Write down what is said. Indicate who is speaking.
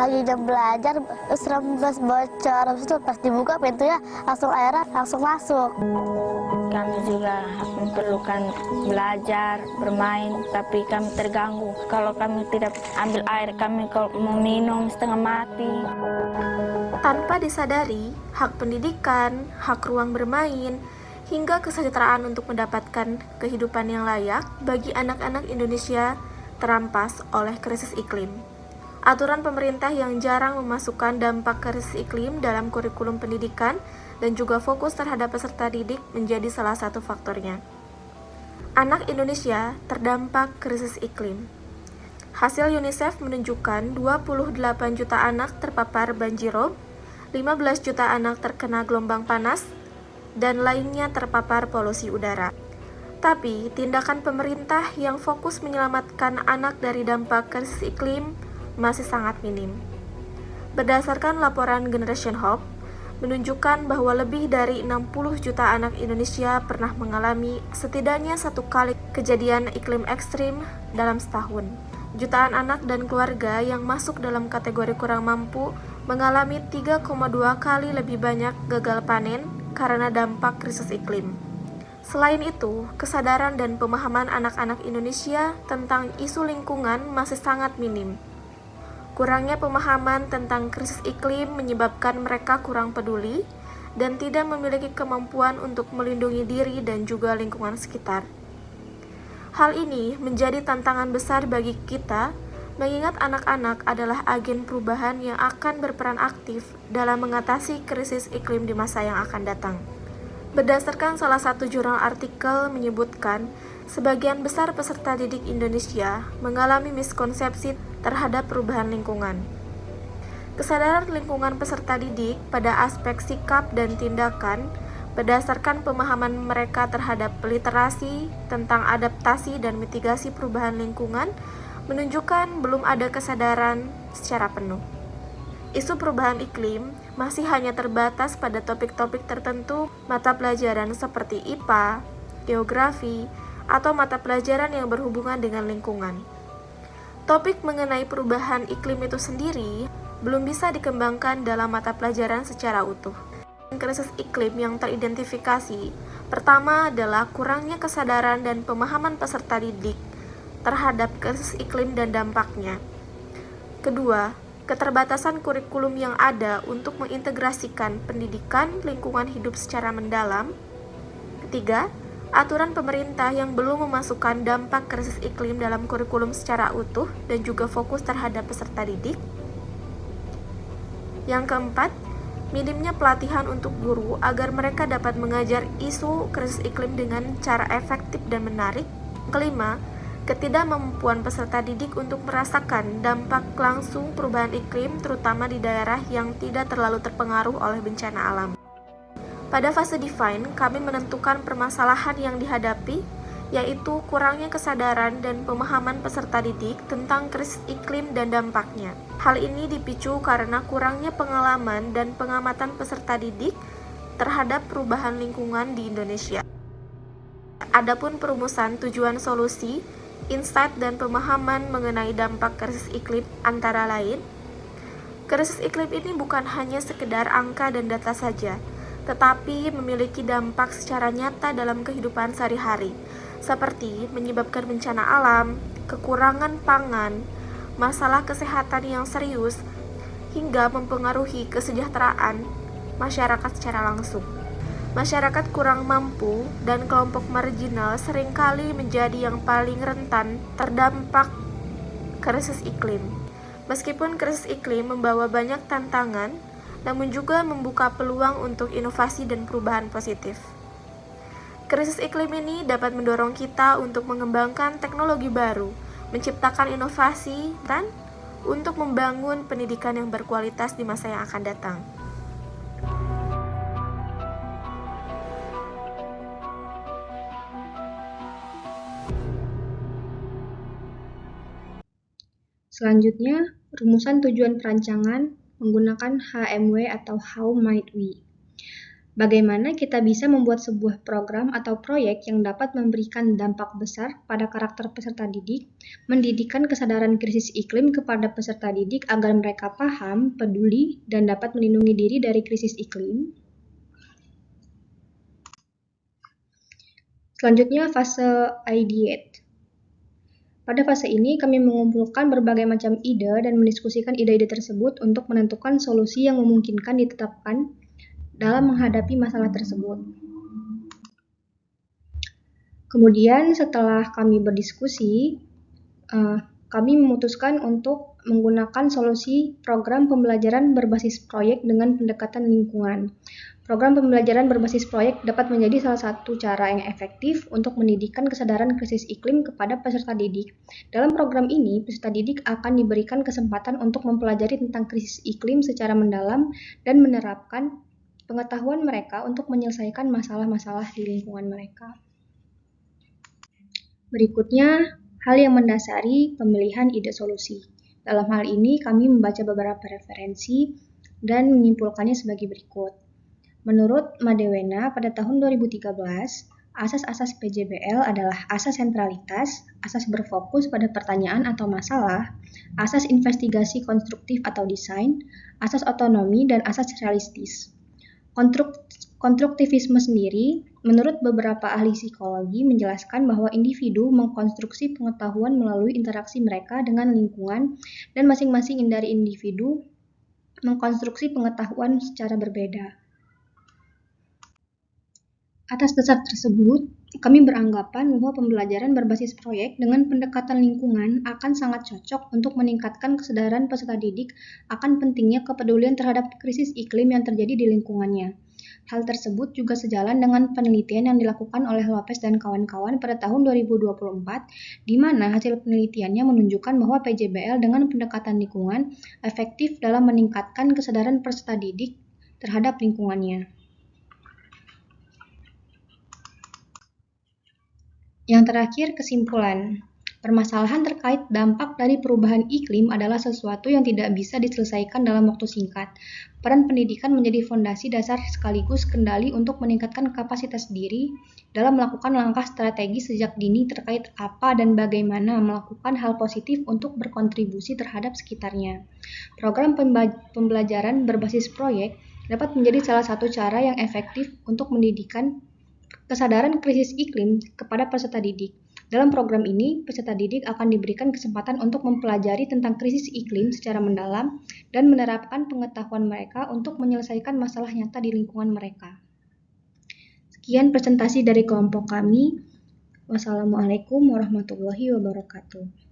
Speaker 1: lagi jam belajar, terus rembes bocor, habis itu pas dibuka pintunya langsung airnya langsung masuk.
Speaker 2: Kami juga memerlukan belajar, bermain, tapi kami terganggu. Kalau kami tidak ambil air, kami kalau mau minum setengah mati.
Speaker 3: Tanpa disadari, hak pendidikan, hak ruang bermain, hingga kesejahteraan untuk mendapatkan kehidupan yang layak bagi anak-anak Indonesia terampas oleh krisis iklim. Aturan pemerintah yang jarang memasukkan dampak krisis iklim dalam kurikulum pendidikan dan juga fokus terhadap peserta didik menjadi salah satu faktornya. Anak Indonesia terdampak krisis iklim. Hasil UNICEF menunjukkan 28 juta anak terpapar banjirop, 15 juta anak terkena gelombang panas, dan lainnya terpapar polusi udara. Tapi, tindakan pemerintah yang fokus menyelamatkan anak dari dampak krisis iklim masih sangat minim. Berdasarkan laporan Generation Hope, menunjukkan bahwa lebih dari 60 juta anak Indonesia pernah mengalami setidaknya satu kali kejadian iklim ekstrim dalam setahun. Jutaan anak dan keluarga yang masuk dalam kategori kurang mampu mengalami 3,2 kali lebih banyak gagal panen karena dampak krisis iklim. Selain itu, kesadaran dan pemahaman anak-anak Indonesia tentang isu lingkungan masih sangat minim. Kurangnya pemahaman tentang krisis iklim menyebabkan mereka kurang peduli dan tidak memiliki kemampuan untuk melindungi diri dan juga lingkungan sekitar. Hal ini menjadi tantangan besar bagi kita, mengingat anak-anak adalah agen perubahan yang akan berperan aktif dalam mengatasi krisis iklim di masa yang akan datang. Berdasarkan salah satu jurnal artikel menyebutkan, sebagian besar peserta didik Indonesia mengalami miskonsepsi terhadap perubahan lingkungan. Kesadaran lingkungan peserta didik pada aspek sikap dan tindakan berdasarkan pemahaman mereka terhadap literasi tentang adaptasi dan mitigasi perubahan lingkungan menunjukkan belum ada kesadaran secara penuh. Isu perubahan iklim masih hanya terbatas pada topik-topik tertentu mata pelajaran seperti IPA, geografi, atau mata pelajaran yang berhubungan dengan lingkungan. Topik mengenai perubahan iklim itu sendiri belum bisa dikembangkan dalam mata pelajaran secara utuh. Krisis iklim yang teridentifikasi pertama adalah kurangnya kesadaran dan pemahaman peserta didik terhadap krisis iklim dan dampaknya. Kedua, keterbatasan kurikulum yang ada untuk mengintegrasikan pendidikan lingkungan hidup secara mendalam. Ketiga, aturan pemerintah yang belum memasukkan dampak krisis iklim dalam kurikulum secara utuh dan juga fokus terhadap peserta didik. Yang keempat, minimnya pelatihan untuk guru agar mereka dapat mengajar isu krisis iklim dengan cara efektif dan menarik. Kelima, ketidakmampuan peserta didik untuk merasakan dampak langsung perubahan iklim terutama di daerah yang tidak terlalu terpengaruh oleh bencana alam. Pada fase define, kami menentukan permasalahan yang dihadapi, yaitu kurangnya kesadaran dan pemahaman peserta didik tentang krisis iklim dan dampaknya. Hal ini dipicu karena kurangnya pengalaman dan pengamatan peserta didik terhadap perubahan lingkungan di Indonesia. Adapun perumusan tujuan solusi, insight dan pemahaman mengenai dampak krisis iklim antara lain, krisis iklim ini bukan hanya sekedar angka dan data saja, tetapi memiliki dampak secara nyata dalam kehidupan sehari-hari, seperti menyebabkan bencana alam, kekurangan pangan, masalah kesehatan yang serius, hingga mempengaruhi kesejahteraan masyarakat secara langsung. Masyarakat kurang mampu dan kelompok marginal seringkali menjadi yang paling rentan terdampak krisis iklim. Meskipun krisis iklim membawa banyak tantangan, namun juga membuka peluang untuk inovasi dan perubahan positif. Krisis iklim ini dapat mendorong kita untuk mengembangkan teknologi baru, menciptakan inovasi, dan untuk membangun pendidikan yang berkualitas di masa yang akan datang.
Speaker 4: Selanjutnya, rumusan tujuan perancangan menggunakan HMW atau How Might We. Bagaimana kita bisa membuat sebuah program atau proyek yang dapat memberikan dampak besar pada karakter peserta didik, mendidikan kesadaran krisis iklim kepada peserta didik agar mereka paham, peduli, dan dapat melindungi diri dari krisis iklim. Selanjutnya, fase ideate. Pada fase ini, kami mengumpulkan berbagai macam ide dan mendiskusikan ide-ide tersebut untuk menentukan solusi yang memungkinkan ditetapkan dalam menghadapi masalah tersebut. Kemudian setelah kami berdiskusi, kami memutuskan untuk menggunakan solusi program pembelajaran berbasis proyek dengan pendekatan lingkungan. Program pembelajaran berbasis proyek dapat menjadi salah satu cara yang efektif untuk mendidikkan kesadaran krisis iklim kepada peserta didik. Dalam program ini, peserta didik akan diberikan kesempatan untuk mempelajari tentang krisis iklim secara mendalam dan menerapkan pengetahuan mereka untuk menyelesaikan masalah-masalah di lingkungan mereka. Berikutnya, hal yang mendasari pemilihan ide solusi. Dalam hal ini, kami membaca beberapa referensi dan menyimpulkannya sebagai berikut. Menurut Madewena, pada tahun 2013, asas-asas PJBL adalah asas sentralitas, asas berfokus pada pertanyaan atau masalah, asas investigasi konstruktif atau desain, asas otonomi, dan asas realistis. Konstruktivisme sendiri, menurut beberapa ahli psikologi, menjelaskan bahwa individu mengkonstruksi pengetahuan melalui interaksi mereka dengan lingkungan dan masing-masing dari individu mengkonstruksi pengetahuan secara berbeda. Atas dasar tersebut, kami beranggapan bahwa pembelajaran berbasis proyek dengan pendekatan lingkungan akan sangat cocok untuk meningkatkan kesadaran peserta didik akan pentingnya kepedulian terhadap krisis iklim yang terjadi di lingkungannya. Hal tersebut juga sejalan dengan penelitian yang dilakukan oleh Lopez dan kawan-kawan pada tahun 2024, di mana hasil penelitiannya menunjukkan bahwa PJBL dengan pendekatan lingkungan efektif dalam meningkatkan kesadaran peserta didik terhadap lingkungannya. Yang terakhir, kesimpulan. Permasalahan terkait dampak dari perubahan iklim adalah sesuatu yang tidak bisa diselesaikan dalam waktu singkat. Peran pendidikan menjadi fondasi dasar sekaligus kendali untuk meningkatkan kapasitas diri dalam melakukan langkah strategi sejak dini terkait apa dan bagaimana melakukan hal positif untuk berkontribusi terhadap sekitarnya. Program pembelajaran berbasis proyek dapat menjadi salah satu cara yang efektif untuk mendidikan kesadaran krisis iklim kepada peserta didik. Dalam program ini, peserta didik akan diberikan kesempatan untuk mempelajari tentang krisis iklim secara mendalam dan menerapkan pengetahuan mereka untuk menyelesaikan masalah nyata di lingkungan mereka. Sekian presentasi dari kelompok kami. Wassalamualaikum warahmatullahi wabarakatuh.